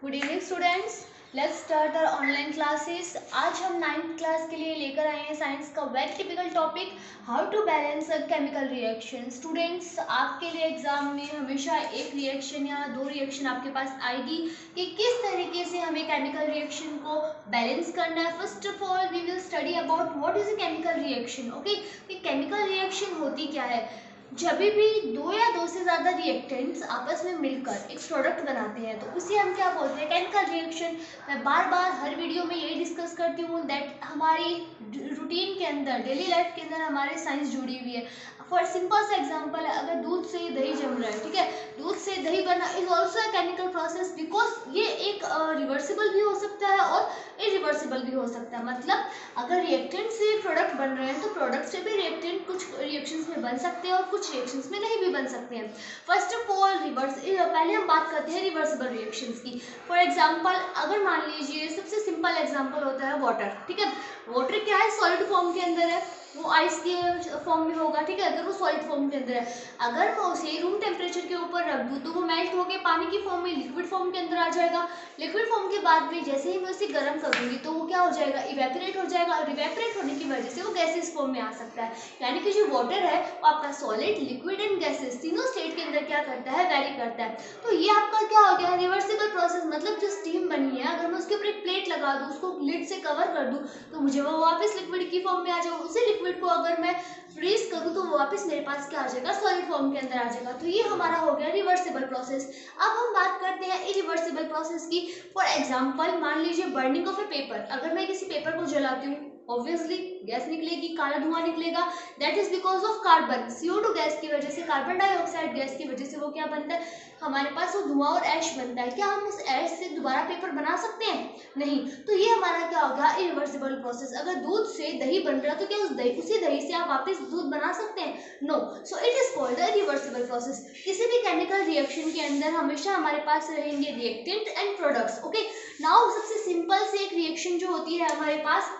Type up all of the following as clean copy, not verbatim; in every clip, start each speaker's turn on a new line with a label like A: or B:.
A: Good evening students, let's start our online classes. आज हम 9th class के लिए लेकर आए हैं साइंस का very typical topic how to balance a chemical reaction. Students, आपके लिए एग्जाम में हमेशा एक रिएक्शन या दो रिएक्शन आपके पास आएगी कि किस तरीके से हमें केमिकल रिएक्शन को बैलेंस करना है। First of all we will study about what is a chemical reaction. Okay, chemical reaction होती क्या है। जब भी दो या दो से ज़्यादा रिएक्टेंट्स आपस में मिलकर एक प्रोडक्ट बनाते हैं तो उसे हम क्या बोलते हैं, केमिकल रिएक्शन। मैं बार बार हर वीडियो में यही डिस्कस करती हूँ दैट हमारी रूटीन के अंदर, डेली लाइफ के अंदर हमारे साइंस जुड़ी हुई है। फॉर सिंपल सा एग्जांपल है, अगर दूध से दही जम रहा है, ठीक है, दूध से दही बनना is also a chemical process because ये एक रिवर्सिबल भी हो सकता है और इरिवर्सिबल भी हो सकता है। मतलब अगर रिएक्टेंट से प्रोडक्ट बन रहे हैं तो प्रोडक्ट से भी रिएक्टेंट कुछ रिएक्शंस में बन सकते हैं और कुछ रिएक्शंस में नहीं भी बन सकते हैं। फर्स्ट ऑफ ऑल पहले हम बात करते हैं रिवर्सिबल रिएक्शंस की। फॉर एग्जांपल, अगर मान लीजिए सबसे सिंपल एग्जांपल होता है वाटर, ठीक है। वाटर क्या है, सॉलिड फॉर्म के अंदर है, वो आइस के फॉर्म में होगा, ठीक है, अगर वो सॉलिड फॉर्म के अंदर है। अगर मैं उसे रूम टेम्परेचर के ऊपर रख दूँ तो वो मेल्ट होकर पानी की फॉर्म में, लिक्विड फॉर्म के अंदर आ जाएगा। लिक्विड फॉर्म के बाद में जैसे ही मैं उसे गर्म करूँगी तो वो क्या हो जाएगा, इवेपोरेट हो जाएगा, और इवेपोरेट होने की वजह से वो गैसेस फॉर्म में आ सकता है। यानी कि जो वाटर है वो आपका सॉलिड, लिक्विड एंड गैसेस तीनों स्टेट के अंदर क्या करता है, वेरी करता है। तो ये आपका क्या हो गया, रिवर्सिबल प्रोसेस। मतलब जो स्टीम बनी है, अगर मैं उसके ऊपर एक प्लेट लगा दूँ, उसको लिड से कवर कर दूँ तो मुझे वो वापस लिक्विड की फॉर्म में आ जाएगा। उसी लिक्विड को अगर मैं फ्रीज करूँ तो वो वापस मेरे पास क्या आ जाएगा, सॉलिड फॉर्म के अंदर आ जाएगा। तो ये हमारा हो गया रिवर्सिबल प्रोसेस। अब हम बात करते हैं इरिवर्सिबल प्रोसेस की। फॉर एग्जाम्पल, मान लीजिए बर्निंग ऑफ ए पेपर। अगर मैं किसी पेपर को जलाती हूँ, ऑब्वियसली गैस निकलेगी, काला धुआं निकलेगा। That is because of carbon, CO2 gas की वजह से, कार्बन डाइऑक्साइड गैस की वजह से वो क्या बनता है, हमारे पास वो धुआं और ऐश बनता है। क्या हम उस ऐश से दोबारा पेपर बना सकते हैं? नहीं। तो ये हमारा क्या होगा, इरिवर्सिबल प्रोसेस। अगर दूध से दही बन रहा है तो क्या उसी दही से आप वापस दूध बना सकते हैं? No. So it is called the reversible process. किसी भी केमिकल रिएक्शन के अंदर हमेशा हमारे पास रहेंगे reactant and products. Okay, now सबसे सिंपल से एक रिएक्शन जो होती है हमारे पास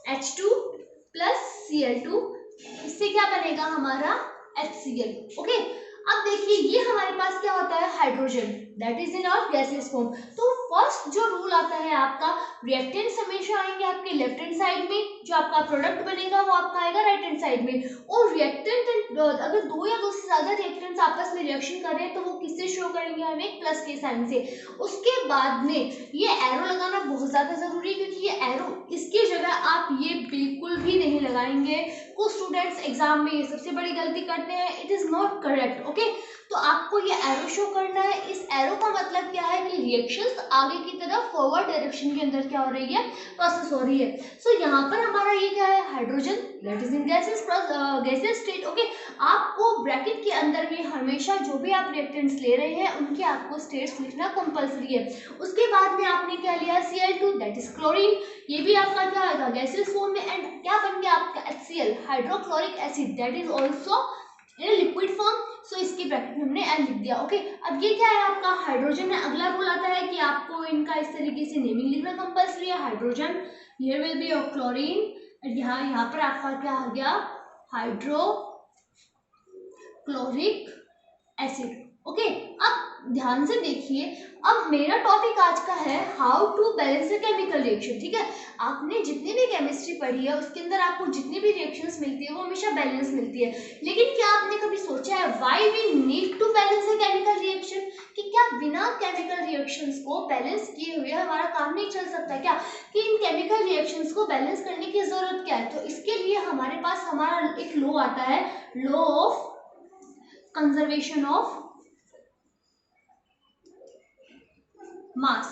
A: H2 प्लस Cl2, इससे क्या बनेगा हमारा HCl। ओके, अब देखिए ये हमारे पास क्या होता है, hydrogen, that is in our gaseous form. तो फर्स्ट जो रूल आता है आपका, रिएक्टेंट्स हमेशा आएंगे आपके लेफ्ट हैंड साइड में, जो आपका प्रोडक्ट बनेगा वो आपका आएगा राइट हैंड साइड में। और रिएक्टेंट अगर दो या दो से ज्यादा रिएक्टेंट्स आपस में रिएक्शन कर रहे हैं तो वो किससे शो करेंगे, हमें प्लस के साइन से। उसके बाद में ये एरो लगाना बहुत ज्यादा जरूरी है, क्योंकि ये एरो, इसकी जगह आप ये बिल्कुल भी नहीं लगाएंगे। कुछ स्टूडेंट्स एग्जाम में ये सबसे बड़ी गलती करते हैं, it is not correct. Okay, तो आपको ये एरो शो करना है। इस एरो का मतलब क्या है कि रिएक्शंस आगे की तरफ फॉरवर्ड डायरेक्शन के अंदर क्या हो रही है, प्रोसेस हो रही है। सो यहाँ पर हमारा ये क्या है, hydrogen, that is in gases state. Okay, आपको ब्रैकेट के अंदर में हमेशा जो भी आप रिएक्टेंट्स ले रहे हैं उनके आपको स्टेट्स लिखना कंपलसरी है। उसके बाद में आपने क्या लिया, Cl2, दैट इज क्लोरीन, ये भी आपका क्या आएगा, गैसेस फॉर्म में। एंड क्या बन गया आपका HCl, hydrochloric acid, that is also in liquid form. So इसकी ब्रैकेट में हमने L लिख दिया। ओके, अब ये क्या है आपका, हाइड्रोजन है। अगला रूल आता है कि आपको इनका इस तरीके से नेमिंग लिखना कंपलसरी है। Hydrogen, here will be your chlorine, यहाँ पर आपका क्या आ गया, हाइड्रोक्लोरिक एसिड। ओके, अब ध्यान से देखिए, अब मेरा टॉपिक आज का है how to balance a chemical reaction. ठीक है, आपने जितनी भी केमिस्ट्री पढ़ी है उसके अंदर आपको जितनी भी रिएक्शंस मिलती है वो हमेशा बैलेंस मिलती है। लेकिन क्या आपने कभी सोचा है why we need to balance a chemical reaction, कि क्या बिना केमिकल रिएक्शंस को बैलेंस किए हुए हमारा काम नहीं चल सकता क्या, कि इन केमिकल रिएक्शंस को बैलेंस करने की जरूरत क्या है। तो इसके लिए हमारे पास हमारा एक लॉ आता है, law of conservation of mass.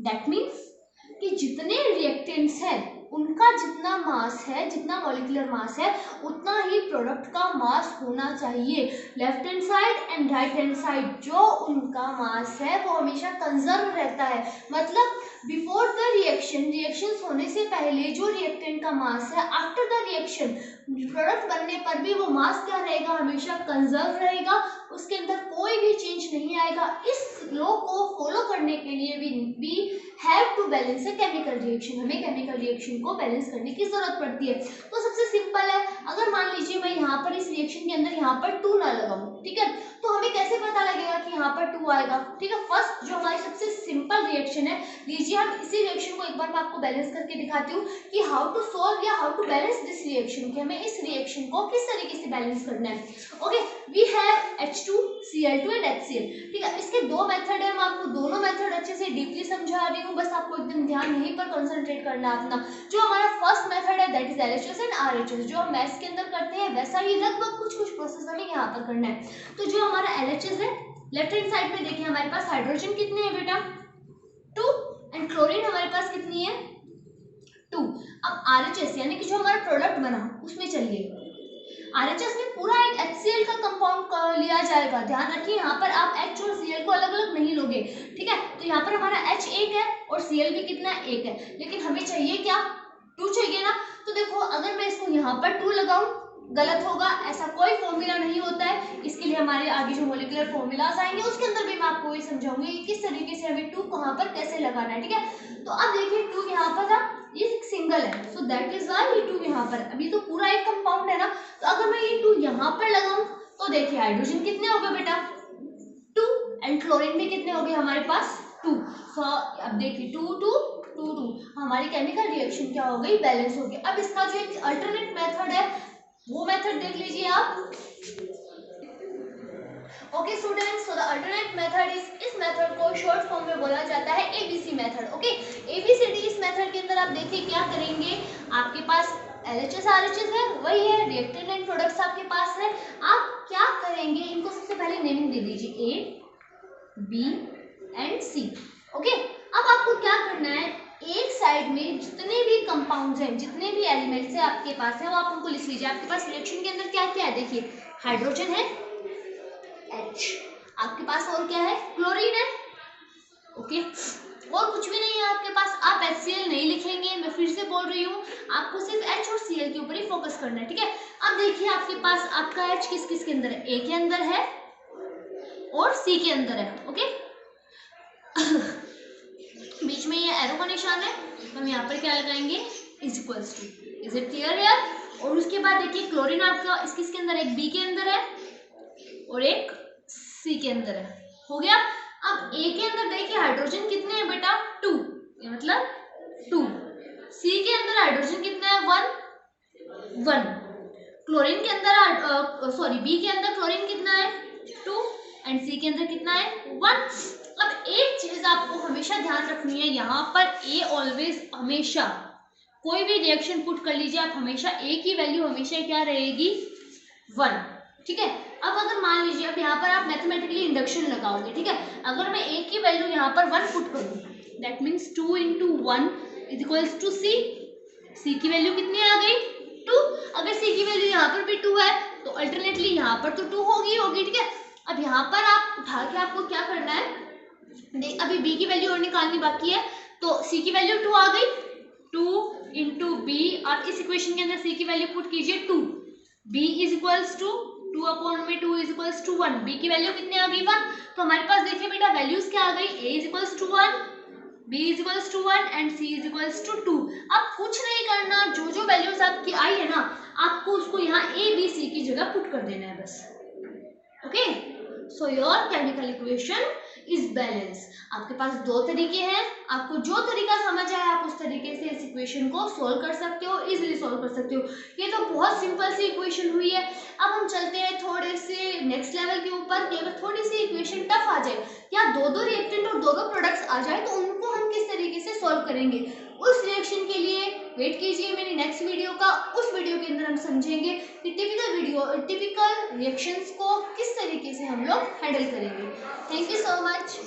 A: That means कि जितने रिएक्टेंट्स हैं उनका जितना मास है, जितना मॉलिक्यूलर मास है, उतना ही प्रोडक्ट का मास होना चाहिए। Left hand side and right hand side जो उनका मास है वो हमेशा कंजर्व रहता है। मतलब बिफोर द रिएक्शंस होने से पहले जो रिएक्टेंट का मास है, आफ्टर द रिएक्शन प्रोडक्ट बनने पर भी वो मास क्या रहेगा, हमेशा कंजर्व रहेगा, उसके अंदर कोई भी चेंज नहीं आएगा। इस लॉ को फॉलो करने के लिए we have to balance a chemical reaction, हमें केमिकल रिएक्शन को बैलेंस करने की जरूरत पड़ती है। तो सबसे सिंपल है, अगर मान लीजिए मैं यहाँ पर इस रिएक्शन के अंदर यहाँ पर 2 ना लगाऊं, ठीक है, तो हमें कैसे पता लगेगा कि यहाँ पर 2 आएगा? ठीक है, फर्स्ट जो हमारी सबसे सिंपल रिएक्शन है, लीजिए हम इसी रिएक्शन को एक बार मैं आपको बैलेंस करके दिखाती हूँ कि हाउ टू सॉल्व या how to balance this reaction, कि हमें इस रिएक्शन को किस तरीके से बैलेंस करना है। Okay, we have H2Cl2 and HCl। ठीक है, इसके दो मेथड है, मैं आपको दोनों मेथड अच्छे से डीपली समझा रही हूँ, बस आपको एकदम ध्यान यहीं पर कंसंट्रेट करना है अपना। जो हमारा फर्स्ट मेथड है that is LHS and RHS, जो हम मैथ्स के अंदर करते हैं वैसा ही लगभग कुछ प्रोसेस हमें यहाँ पर करना है। तो जो हमारा LHS है, लेफ्ट हैंड साइड में देखिए हमारे पास हाइड्रोजन कितने हैं बेटा? 2, एंड क्लोरीन हमारे पास कितनी है? 2। अब RHS यानी कि जो हमारा प्रोडक्ट बना उसमें चलिए, RHS में पूरा एक HCl का कंपाउंड लिया जाएगा। ध्यान रखिए यहाँ पर आप H और Cl को अलग अलग नहीं लोगे, ठीक है? तो यहाँ पर हमारा H एक है और Cl भी कितना है? एक है, लेकिन हमें चाहिए क्या? 2 चाहिए ना। तो देखो अगर मैं इसको यहाँ पर 2 लगाऊं गलत होगा, ऐसा कोई फॉर्मूला नहीं होता है। इसके लिए हमारे आगे जो मॉलिक्यूलर फॉर्मूलाज आएंगे उसके अंदर भी मैं आपको ये समझाऊंगी कि किस तरीके से हमें 2 कहाँ पर कैसे लगाना है, ठीक है? तो अब देखिए 2 यहाँ पर था, ये सिंगल है, सो दैट इज व्हाई ये 2 यहाँ पर, अभी तो पूरा एक कंपाउंड है ना। तो अगर मैं ये 2 यहाँ पर लगाऊं तो देखिए हाइड्रोजन कितने हो गए बेटा? 2, एंड क्लोरीन भी कितने हो गए हमारे पास? 2। सो अब देखिए 2 2 2 2, हमारी केमिकल रिएक्शन क्या हो गई? बैलेंस हो गई। अब इसका जो एक अल्टरनेट मेथड है वो मेथड देख लीजिए आप। Okay students, so the alternate method is, इस मेथड को शॉर्ट फॉर्म में बोला जाता है ABC मेथड। ओके, ABCD इस मेथड के अंदर आप देखिए क्या करेंगे, आपके पास LHS RHS है, वही है, रिएक्टेंट एंड प्रोडक्ट्स आपके पास है। आप क्या करेंगे, इनको सबसे पहले नेमिंग दे दीजिए A B and C। Okay, अब आपको क्या करना है, एक साइड में जितने भी कंपाउंड्स हैं, जितने भी एलिमेंट्स हैं आपके पास है, वो आप उनको लिख लीजिए। आपके पास रिएक्शन के अंदर क्या क्या है, देखिए हाइड्रोजन है H, आपके पास और क्या है? क्लोरीन है। ओके, और कुछ भी नहीं है आपके पास। आप HCl नहीं लिखेंगे, मैं फिर से बोल रही हूँ, आपको सिर्फ H और Cl के ऊपर ही फोकस करना है, ठीक है? अब देखिए आपके पास आपका H किस किस के अंदर है? A के अंदर है और C के अंदर है। ओके बीच में ये एरो का निशान है, तो हम यहाँ पर क्या लगाएंगे? Is equals to. Is it clear यार? और उसके बाद देखिए क्लोरीन आपका इस किसके अंदर है? एक B के अंदर है और एक C के अंदर है। हो गया। अब A के अंदर देखिए हाइड्रोजन कितने हैं बेटा? 2, ये मतलब 2। C के अंदर हाइड्रोजन कितना है? 1। क्लोरीन के अंदर सॉरी B के अंदर क्लोरीन कितना है? 2, एंड C के अंदर कितना है? 1। अब एक चीज आपको हमेशा ध्यान रखनी है, यहाँ पर A ऑलवेज, हमेशा कोई भी रिएक्शन पुट कर लीजिए आप, हमेशा A की वैल्यू हमेशा क्या रहेगी? 1, ठीक है? अब अगर मान लीजिए अब यहाँ पर आप मैथमेटिकली इंडक्शन लगाओगे, ठीक है? अगर मैं A की वैल्यू यहाँ पर 1 पुट करूँ, that means 2 × 1 is equals to C। C की वैल्यू कितनी आ गई? 2। अगर C की वैल्यू यहाँ पर भी 2 है तो अल्टरनेटली यहाँ पर तो 2 होगी, ठीक है? अब यहाँ पर आप उठा के आपको क्या करना है, अभी B की वैल्यू और निकालनी बाकी है, तो C की वैल्यू 2 आ गई, 2 × B, आप इस इक्वेशन के अंदर C की वैल्यू पुट कीजिए 2, B is equals to 2/2 is equals to 1। B की वैल्यू कितनी आ गई? 1। तो हमारे पास देखिए बेटा वैल्यूज क्या आ गई? A is equals to 1, B is equals to 1 and C is equals to 2। अब कुछ नहीं करना, जो जो वैल्यूज आपकी आई है ना, आपको उसको यहाँ A B C की जगह पुट कर देना है बस। Okay, so your chemical equation is balance. आपके पास दो तरीके हैं, आपको जो तरीका समझ आए आप उस तरीके से इस इक्वेशन को सोल्व कर सकते हो, इजीली सोल्व कर सकते हो। ये तो बहुत सिंपल सी इक्वेशन हुई है। अब हम चलते हैं थोड़े से नेक्स्ट लेवल के ऊपर, कि अगर थोड़ी सी इक्वेशन टफ आ जाए या दो रिएक्टेंट और दो प्रोडक्ट्स आ जाए तो उनको हम किस तरीके से सोल्व करेंगे, उस रिएक्शन के लिए वेट कीजिए मेरी नेक्स्ट वीडियो का। उस वीडियो के अंदर हम समझेंगे कि टिपिकल रिएक्शंस को किस तरीके से हम लोग हैंडल करेंगे। Thank you so much.